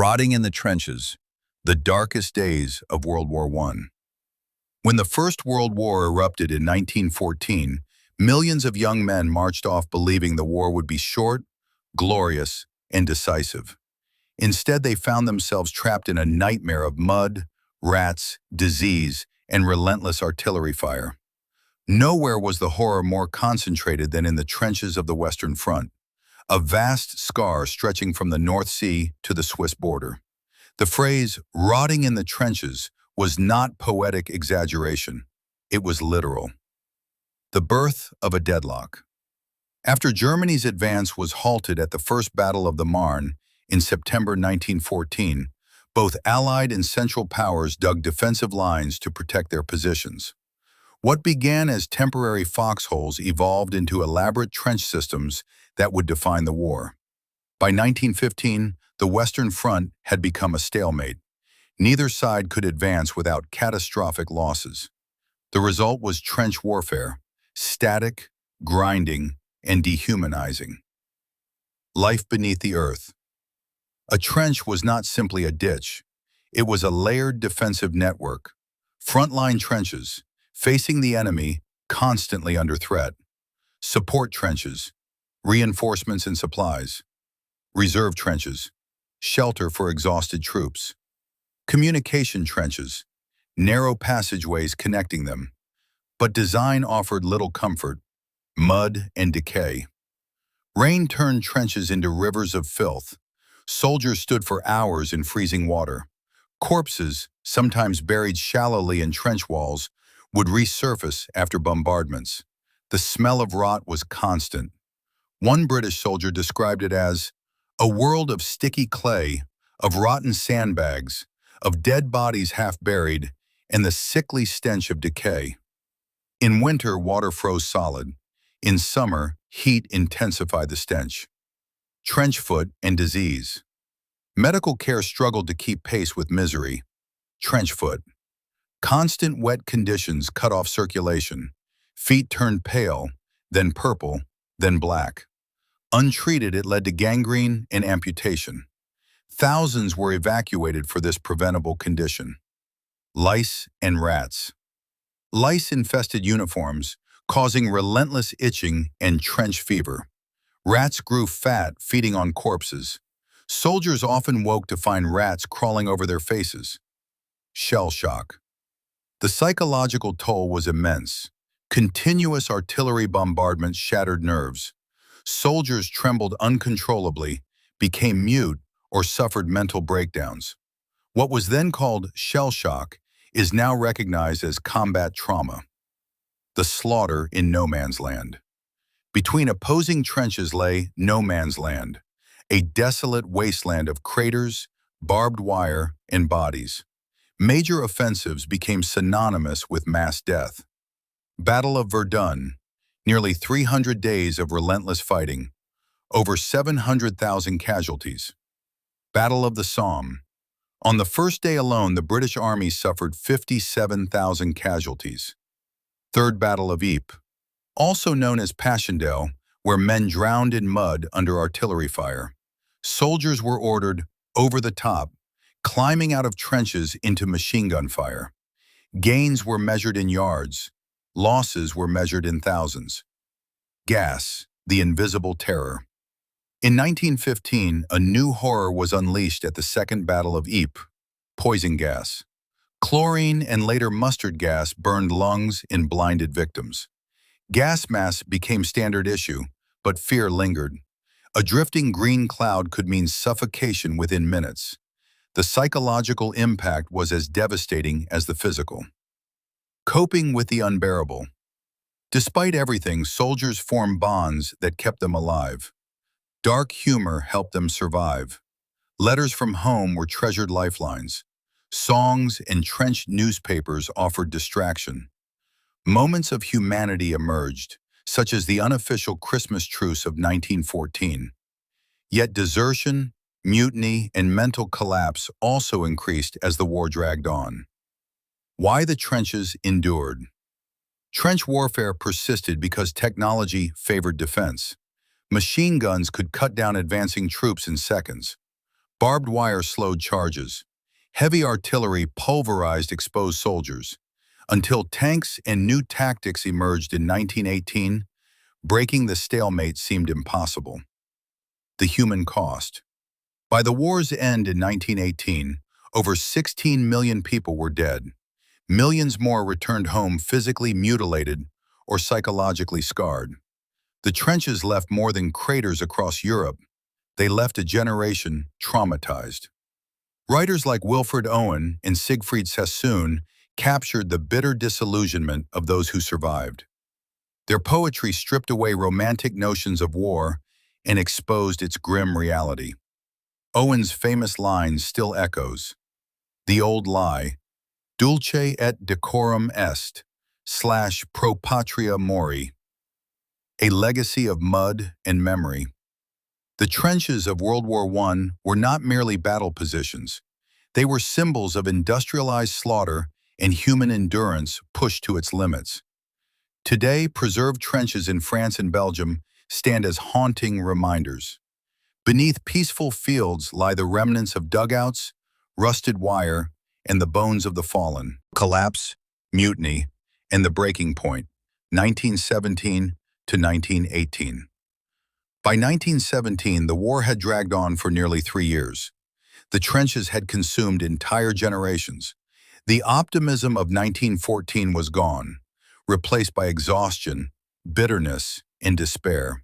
Rotting in the trenches, the darkest days of World War I. When the First World War erupted in 1914, millions of young men marched off believing the war would be short, glorious, and decisive. Instead, they found themselves trapped in a nightmare of mud, rats, disease, and relentless artillery fire. Nowhere was the horror more concentrated than in the trenches of the Western Front, a vast scar stretching from the North Sea to the Swiss border. The phrase, "rotting in the trenches," was not poetic exaggeration. It was literal. The birth of a deadlock. After Germany's advance was halted at the First Battle of the Marne in September 1914, both Allied and Central powers dug defensive lines to protect their positions. What began as temporary foxholes evolved into elaborate trench systems that would define the war. By 1915, the Western Front had become a stalemate. Neither side could advance without catastrophic losses. The result was trench warfare, static, grinding, and dehumanizing. Life beneath the earth. A trench was not simply a ditch. It was a layered defensive network. Frontline trenches, facing the enemy, constantly under threat. Support trenches, reinforcements and supplies. Reserve trenches, shelter for exhausted troops. Communication trenches, narrow passageways connecting them. But design offered little comfort, mud and decay. Rain turned trenches into rivers of filth. Soldiers stood for hours in freezing water. Corpses, sometimes buried shallowly in trench walls, would resurface after bombardments. The smell of rot was constant. One British soldier described it as a world of sticky clay, of rotten sandbags, of dead bodies half buried, and the sickly stench of decay. In winter, water froze solid. In summer, heat intensified the stench. Trench foot and disease. Medical care struggled to keep pace with misery. Trench foot. Constant wet conditions cut off circulation. Feet turned pale, then purple, then black. Untreated, it led to gangrene and amputation. Thousands were evacuated for this preventable condition. Lice and rats. Lice infested uniforms, causing relentless itching and trench fever. Rats grew fat, feeding on corpses. Soldiers often woke to find rats crawling over their faces. Shell shock. The psychological toll was immense. Continuous artillery bombardment shattered nerves. Soldiers trembled uncontrollably, became mute, or suffered mental breakdowns. What was then called shell shock is now recognized as combat trauma. The slaughter in no man's land. Between opposing trenches lay no man's land, a desolate wasteland of craters, barbed wire, and bodies. Major offensives became synonymous with mass death. Battle of Verdun, nearly 300 days of relentless fighting, over 700,000 casualties. Battle of the Somme. On the first day alone, the British Army suffered 57,000 casualties. Third Battle of Ypres, also known as Passchendaele, where men drowned in mud under artillery fire. Soldiers were ordered over the top, climbing out of trenches into machine gun fire. Gains were measured in yards. Losses were measured in thousands. Gas, the invisible terror. In 1915, a new horror was unleashed at the Second Battle of Ypres, poison gas. Chlorine and later mustard gas burned lungs in blinded victims. Gas masks became standard issue, but fear lingered. A drifting green cloud could mean suffocation within minutes. The psychological impact was as devastating as the physical. Coping with the unbearable. Despite everything, soldiers formed bonds that kept them alive. Dark humor helped them survive. Letters from home were treasured lifelines. Songs and trench newspapers offered distraction. Moments of humanity emerged, such as the unofficial Christmas truce of 1914. Yet desertion, mutiny, and mental collapse also increased as the war dragged on. Why the trenches endured. Trench warfare persisted because technology favored defense. Machine guns could cut down advancing troops in seconds. Barbed wire slowed charges. Heavy artillery pulverized exposed soldiers. Until tanks and new tactics emerged in 1918, breaking the stalemate seemed impossible. The human cost. By the war's end in 1918, over 16 million people were dead. Millions more returned home physically mutilated or psychologically scarred. The trenches left more than craters across Europe. They left a generation traumatized. Writers like Wilfred Owen and Siegfried Sassoon captured the bitter disillusionment of those who survived. Their poetry stripped away romantic notions of war and exposed its grim reality. Owen's famous line still echoes, "The old lie, dulce et decorum est, / pro patria mori," a legacy of mud and memory. The trenches of World War I were not merely battle positions. They were symbols of industrialized slaughter and human endurance pushed to its limits. Today, preserved trenches in France and Belgium stand as haunting reminders. Beneath peaceful fields lie the remnants of dugouts, rusted wire, and the bones of the fallen. Collapse, mutiny, and the breaking point, 1917 to 1918. By 1917, the war had dragged on for nearly 3 years. The trenches had consumed entire generations. The optimism of 1914 was gone, replaced by exhaustion, bitterness, and despair.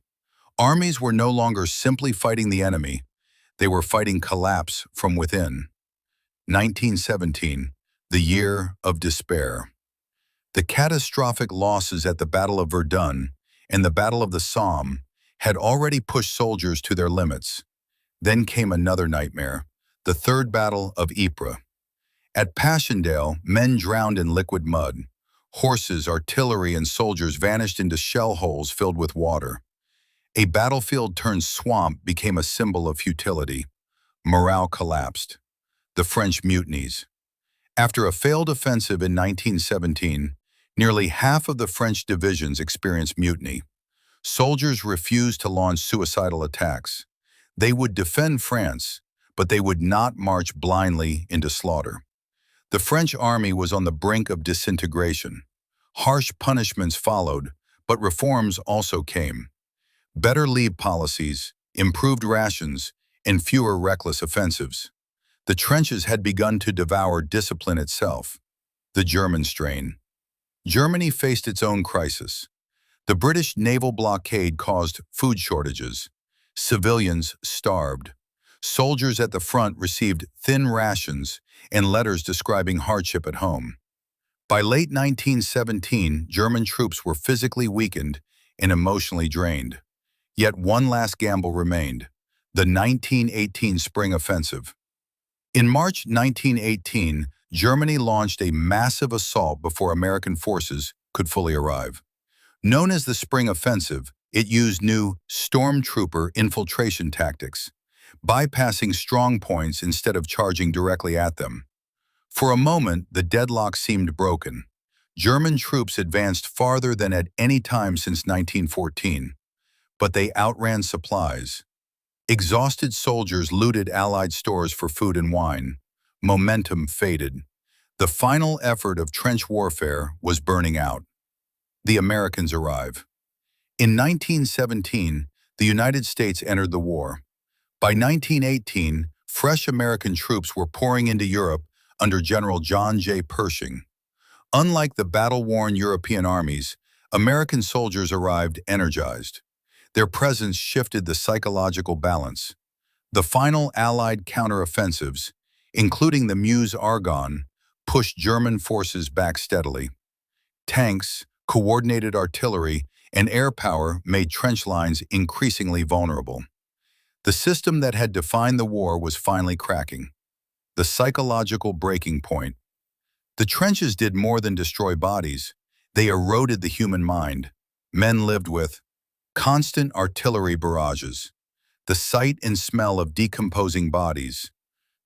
Armies were no longer simply fighting the enemy. They were fighting collapse from within. 1917, the year of despair. The catastrophic losses at the Battle of Verdun and the Battle of the Somme had already pushed soldiers to their limits. Then came another nightmare, the Third Battle of Ypres. At Passchendaele, men drowned in liquid mud. Horses, artillery, and soldiers vanished into shell holes filled with water. A battlefield turned swamp became a symbol of futility. Morale collapsed. The French mutinies. After a failed offensive in 1917, nearly half of the French divisions experienced mutiny. Soldiers refused to launch suicidal attacks. They would defend France, but they would not march blindly into slaughter. The French army was on the brink of disintegration. Harsh punishments followed, but reforms also came. Better leave policies, improved rations, and fewer reckless offensives. The trenches had begun to devour discipline itself. The German strain. Germany faced its own crisis. The British naval blockade caused food shortages. Civilians starved. Soldiers at the front received thin rations and letters describing hardship at home. By late 1917, German troops were physically weakened and emotionally drained. Yet one last gamble remained, the 1918 Spring Offensive. In March 1918, Germany launched a massive assault before American forces could fully arrive. Known as the Spring Offensive, it used new stormtrooper infiltration tactics, bypassing strong points instead of charging directly at them. For a moment, the deadlock seemed broken. German troops advanced farther than at any time since 1914, but they outran supplies. Exhausted soldiers looted Allied stores for food and wine. Momentum faded. The final effort of trench warfare was burning out. The Americans arrive. In 1917, the United States entered the war. By 1918, fresh American troops were pouring into Europe under General John J. Pershing. Unlike the battle-worn European armies, American soldiers arrived energized. Their presence shifted the psychological balance. The final Allied counteroffensives, including the Meuse-Argonne, pushed German forces back steadily. Tanks, coordinated artillery, and air power made trench lines increasingly vulnerable. The system that had defined the war was finally cracking. The psychological breaking point. The trenches did more than destroy bodies. They eroded the human mind. Men lived with constant artillery barrages, the sight and smell of decomposing bodies,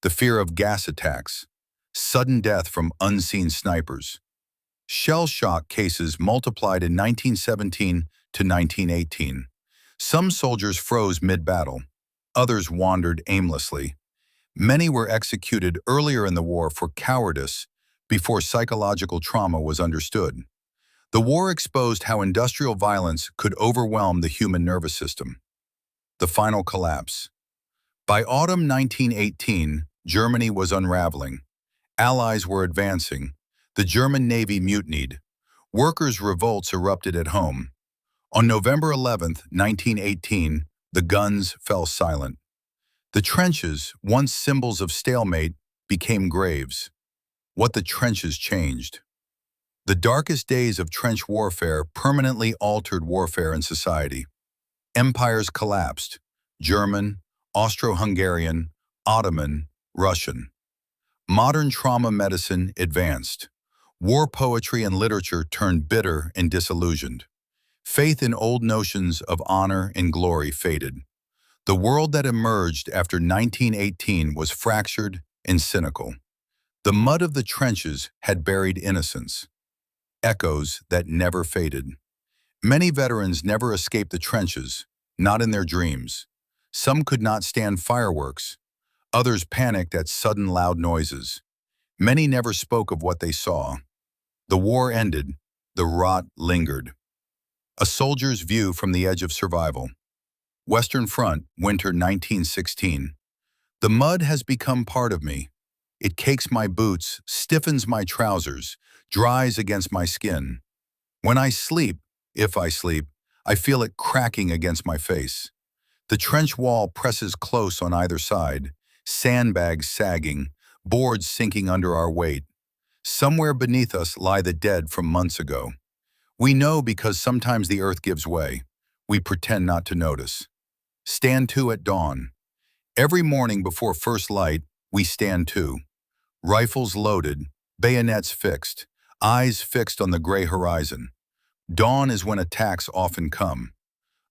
the fear of gas attacks, sudden death from unseen snipers. Shell shock cases multiplied in 1917 to 1918. Some soldiers froze mid-battle. Others wandered aimlessly. Many were executed earlier in the war for cowardice before psychological trauma was understood. The war exposed how industrial violence could overwhelm the human nervous system. The final collapse. By autumn 1918, Germany was unraveling. Allies were advancing. The German Navy mutinied. Workers' revolts erupted at home. On November 11, 1918, the guns fell silent. The trenches, once symbols of stalemate, became graves. What the trenches changed. The darkest days of trench warfare permanently altered warfare in society. Empires collapsed: German, Austro-Hungarian, Ottoman, Russian. Modern trauma medicine advanced. War poetry and literature turned bitter and disillusioned. Faith in old notions of honor and glory faded. The world that emerged after 1918 was fractured and cynical. The mud of the trenches had buried innocence. Echoes that never faded. Many veterans never escaped the trenches, not in their dreams. Some could not stand fireworks. Others panicked at sudden loud noises. Many never spoke of what they saw. The war ended. The rot lingered. A soldier's view from the edge of survival. Western Front, winter 1916. The mud has become part of me. It cakes my boots, stiffens my trousers, dries against my skin. When I sleep, if I sleep, I feel it cracking against my face. The trench wall presses close on either side, sandbags sagging, boards sinking under our weight. Somewhere beneath us lie the dead from months ago. We know because sometimes the earth gives way. We pretend not to notice. Stand to at dawn. Every morning before first light, we stand to. Rifles loaded, bayonets fixed, eyes fixed on the gray horizon. Dawn is when attacks often come.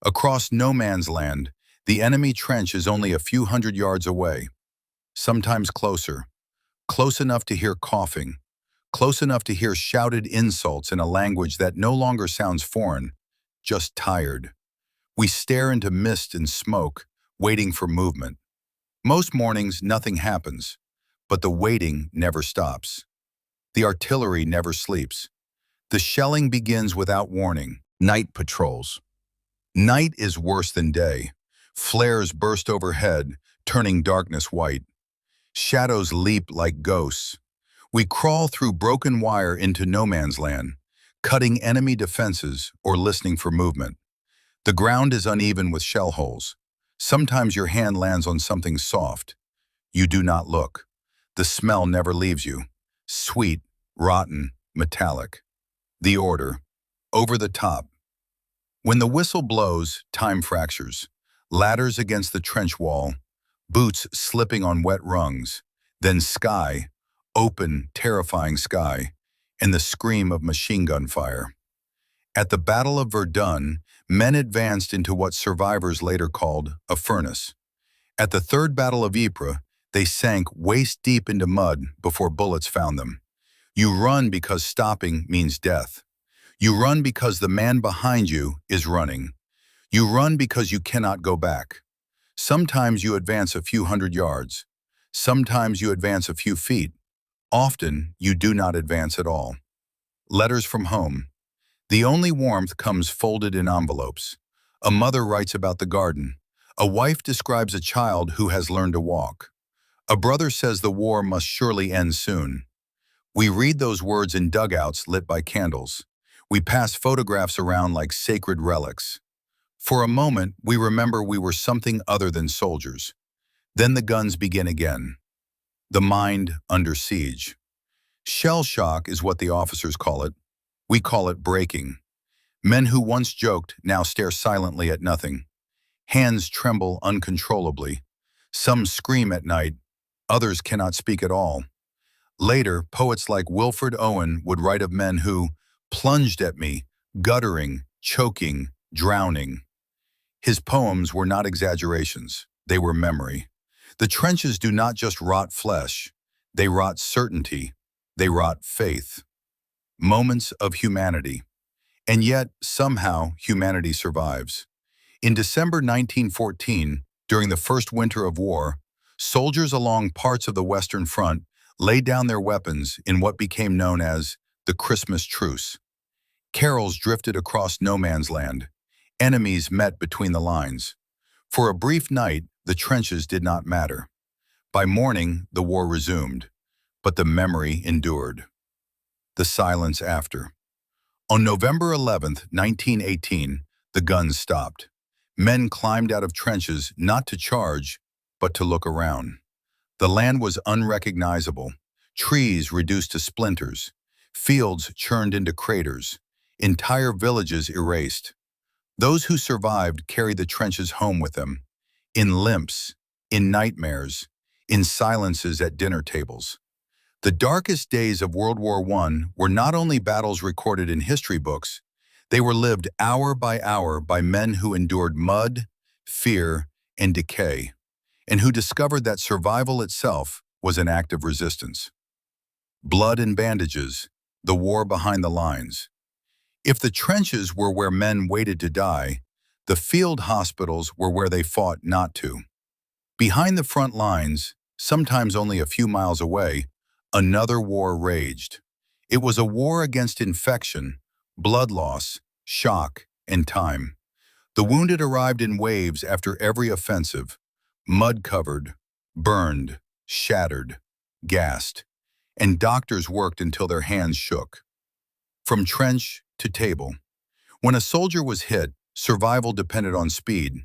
Across no man's land, the enemy trench is only a few hundred yards away. Sometimes closer. Close enough to hear coughing. Close enough to hear shouted insults in a language that no longer sounds foreign, just tired. We stare into mist and smoke, waiting for movement. Most mornings, nothing happens, but the waiting never stops. The artillery never sleeps. The shelling begins without warning. Night patrols. Night is worse than day. Flares burst overhead, turning darkness white. Shadows leap like ghosts. We crawl through broken wire into no man's land, cutting enemy defenses or listening for movement. The ground is uneven with shell holes. Sometimes your hand lands on something soft. You do not look. The smell never leaves you. Sweet, rotten, metallic. The order. Over the top. When the whistle blows, time fractures. Ladders against the trench wall, boots slipping on wet rungs, then sky, open, terrifying sky, and the scream of machine gun fire. At the Battle of Verdun, men advanced into what survivors later called a furnace. At the Third Battle of Ypres, they sank waist-deep into mud before bullets found them. You run because stopping means death. You run because the man behind you is running. You run because you cannot go back. Sometimes you advance a few hundred yards. Sometimes you advance a few feet. Often, you do not advance at all. Letters from home. The only warmth comes folded in envelopes. A mother writes about the garden. A wife describes a child who has learned to walk. A brother says the war must surely end soon. We read those words in dugouts lit by candles. We pass photographs around like sacred relics. For a moment, we remember we were something other than soldiers. Then the guns begin again. The mind under siege. Shell shock is what the officers call it. We call it breaking. Men who once joked now stare silently at nothing. Hands tremble uncontrollably. Some scream at night. Others cannot speak at all. Later, poets like Wilfred Owen would write of men who plunged at me, guttering, choking, drowning. His poems were not exaggerations. They were memory. The trenches do not just rot flesh. They rot certainty. They rot faith. Moments of humanity. And yet, somehow, humanity survives. In December 1914, during the first winter of war, Soldiers along parts of the Western Front laid down their weapons in what became known as the Christmas Truce. Carols drifted across no man's land. Enemies met between the lines. For a brief night, the trenches did not matter. By morning, the war resumed, but the memory endured. The silence after. On November 11, 1918, the guns stopped. Men climbed out of trenches not to charge, but to look around. The land was unrecognizable, trees reduced to splinters, fields churned into craters, entire villages erased. Those who survived carried the trenches home with them, in limps, in nightmares, in silences at dinner tables. The darkest days of World War I were not only battles recorded in history books, they were lived hour by hour by men who endured mud, fear, and decay, and who discovered that survival itself was an act of resistance. Blood and bandages, the war behind the lines. If the trenches were where men waited to die, the field hospitals were where they fought not to. Behind the front lines, sometimes only a few miles away, another war raged. It was a war against infection, blood loss, shock, and time. The wounded arrived in waves after every offensive, mud-covered, burned, shattered, gassed, and doctors worked until their hands shook. From trench to table. When a soldier was hit, survival depended on speed.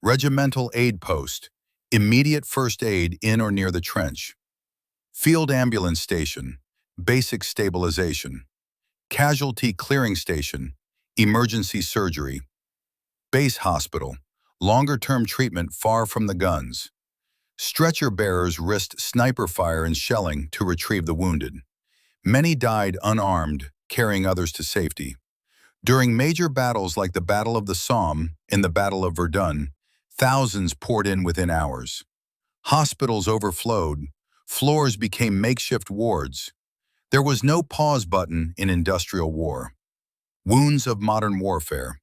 Regimental aid post, immediate first aid in or near the trench. Field ambulance station, basic stabilization. Casualty clearing station, emergency surgery. Base hospital, longer-term treatment far from the guns. Stretcher bearers risked sniper fire and shelling to retrieve the wounded. Many died unarmed, carrying others to safety. During major battles like the Battle of the Somme and the Battle of Verdun, thousands poured in within hours. Hospitals overflowed, floors became makeshift wards. There was no pause button in industrial war. Wounds of modern warfare.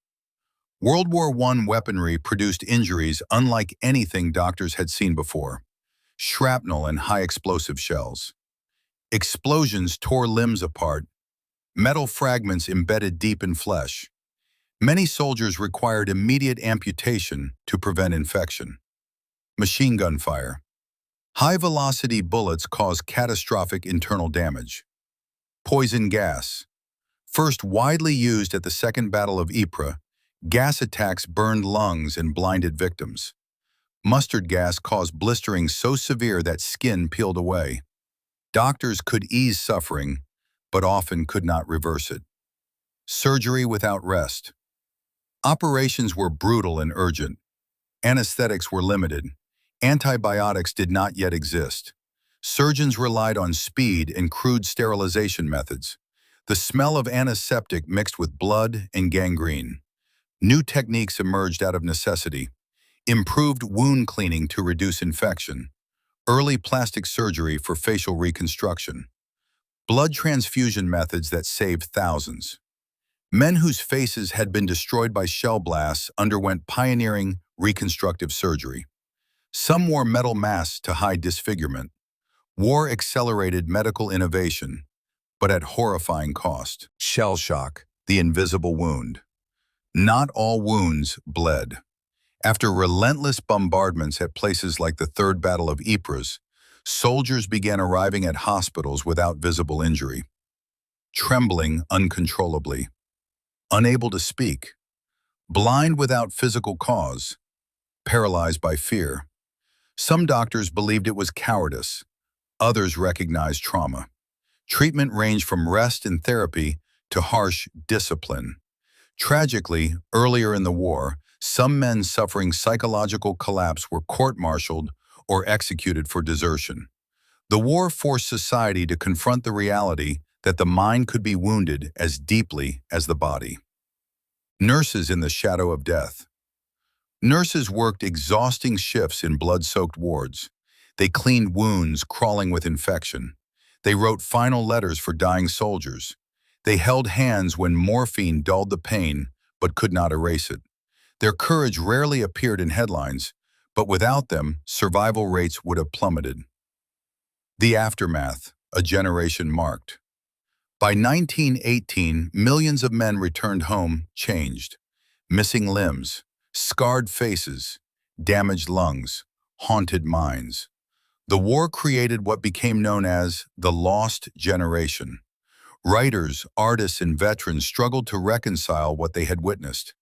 World War I weaponry produced injuries unlike anything doctors had seen before. Shrapnel and high-explosive shells. Explosions tore limbs apart. Metal fragments embedded deep in flesh. Many soldiers required immediate amputation to prevent infection. Machine gun fire. High-velocity bullets cause catastrophic internal damage. Poison gas. First widely used at the Second Battle of Ypres, gas attacks burned lungs and blinded victims. Mustard gas caused blistering so severe that skin peeled away. Doctors could ease suffering, but often could not reverse it. Surgery without rest. Operations were brutal and urgent. Anesthetics were limited. Antibiotics did not yet exist. Surgeons relied on speed and crude sterilization methods. The smell of antiseptic mixed with blood and gangrene. New techniques emerged out of necessity. Improved wound cleaning to reduce infection. Early plastic surgery for facial reconstruction. Blood transfusion methods that saved thousands. Men whose faces had been destroyed by shell blasts underwent pioneering reconstructive surgery. Some wore metal masks to hide disfigurement. War accelerated medical innovation, but at horrifying cost. Shell shock, the invisible wound. Not all wounds bled. After relentless bombardments at places like the Third Battle of Ypres, soldiers began arriving at hospitals without visible injury, trembling uncontrollably, unable to speak, blind without physical cause, paralyzed by fear. Some doctors believed it was cowardice, others recognized trauma. Treatment ranged from rest and therapy to harsh discipline. Tragically, earlier in the war, some men suffering psychological collapse were court-martialed or executed for desertion. The war forced society to confront the reality that the mind could be wounded as deeply as the body. Nurses in the shadow of death. Nurses worked exhausting shifts in blood-soaked wards. They cleaned wounds crawling with infection. They wrote final letters for dying soldiers. They held hands when morphine dulled the pain but could not erase it. Their courage rarely appeared in headlines, but without them, survival rates would have plummeted. The aftermath, a generation marked. By 1918, millions of men returned home changed. Missing limbs, scarred faces, damaged lungs, haunted minds. The war created what became known as the Lost Generation. Writers, artists, and veterans struggled to reconcile what they had witnessed.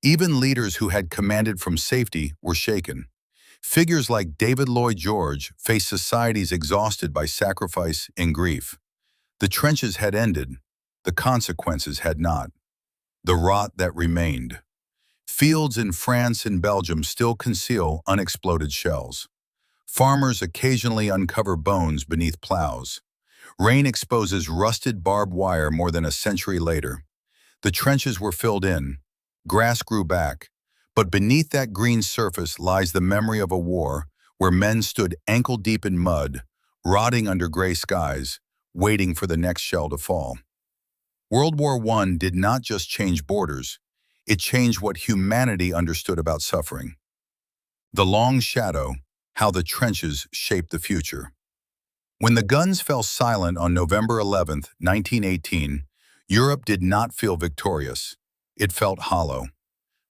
Even leaders who had commanded from safety were shaken. Figures like David Lloyd George faced societies exhausted by sacrifice and grief. The trenches had ended. The consequences had not. The rot that remained. Fields in France and Belgium still conceal unexploded shells. Farmers occasionally uncover bones beneath plows. Rain exposes rusted barbed wire more than a century later. The trenches were filled in. Grass grew back. But beneath that green surface lies the memory of a war where men stood ankle-deep in mud, rotting under gray skies, waiting for the next shell to fall. World War I did not just change borders, it changed what humanity understood about suffering. The long shadow, how the trenches shaped the future. When the guns fell silent on November 11, 1918, Europe did not feel victorious. It felt hollow.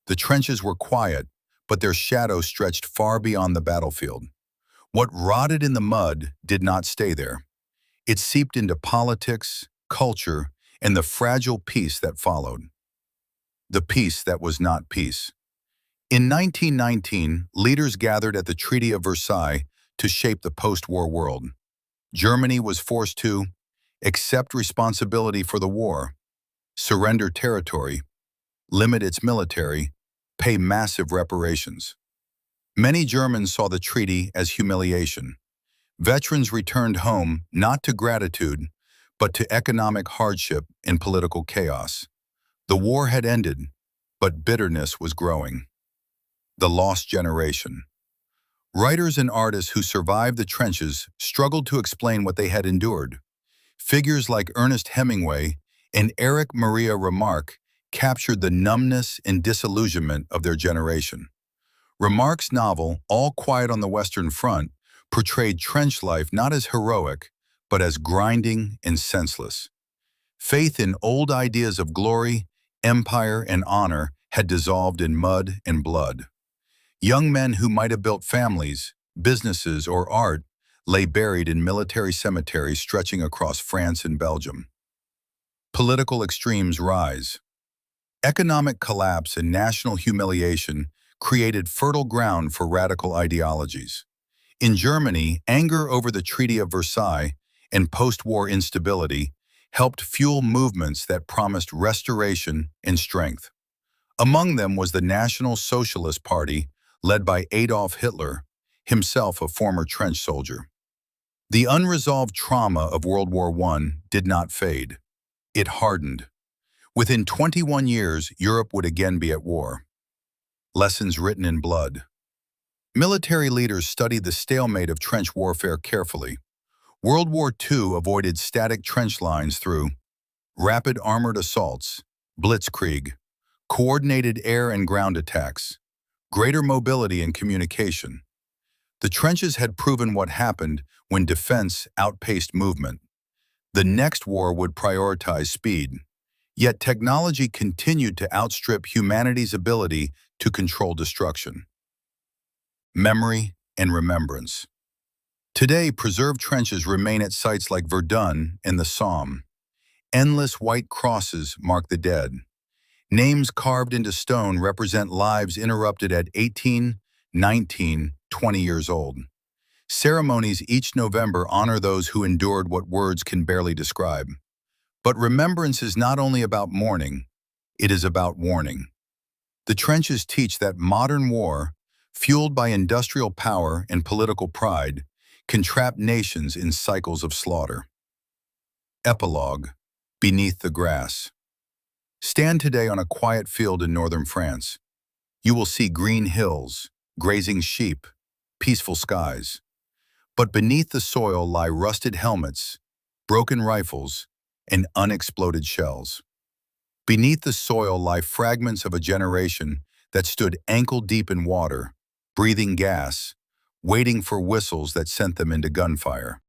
The trenches were quiet, but their shadow stretched far beyond the battlefield. What rotted in the mud did not stay there. It seeped into politics, culture, and the fragile peace that followed. The peace that was not peace. In 1919, leaders gathered at the Treaty of Versailles to shape the post-war world. Germany was forced to accept responsibility for the war, surrender territory, limit its military, pay massive reparations. Many Germans saw the treaty as humiliation. Veterans returned home not to gratitude, but to economic hardship and political chaos. The war had ended, but bitterness was growing. The lost generation. Writers and artists who survived the trenches struggled to explain what they had endured. Figures like Ernest Hemingway and Erich Maria Remarque captured the numbness and disillusionment of their generation. Remarque's novel, All Quiet on the Western Front, portrayed trench life not as heroic, but as grinding and senseless. Faith in old ideas of glory, empire, and honor had dissolved in mud and blood. Young men who might have built families, businesses, or art lay buried in military cemeteries stretching across France and Belgium. Political extremes rise. Economic collapse and national humiliation created fertile ground for radical ideologies. In Germany, anger over the Treaty of Versailles and post-war instability helped fuel movements that promised restoration and strength. Among them was the National Socialist Party, led by Adolf Hitler, himself a former trench soldier. The unresolved trauma of World War I did not fade. It hardened. Within 21 years, Europe would again be at war. Lessons written in blood. Military leaders studied the stalemate of trench warfare carefully. World War II avoided static trench lines through rapid armored assaults, blitzkrieg, coordinated air and ground attacks, greater mobility and communication. The trenches had proven what happened when defense outpaced movement. The next war would prioritize speed. Yet technology continued to outstrip humanity's ability to control destruction. Memory and remembrance. Today, preserved trenches remain at sites like Verdun and the Somme. Endless white crosses mark the dead. Names carved into stone represent lives interrupted at 18, 19, 20 years old. Ceremonies each November honor those who endured what words can barely describe. But remembrance is not only about mourning, it is about warning. The trenches teach that modern war, fueled by industrial power and political pride, can trap nations in cycles of slaughter. Epilogue. Beneath the grass. Stand today on a quiet field in northern France. You will see green hills, grazing sheep, peaceful skies. But beneath the soil lie rusted helmets, broken rifles, and unexploded shells. Beneath the soil lie fragments of a generation that stood ankle-deep in water, breathing gas, waiting for whistles that sent them into gunfire.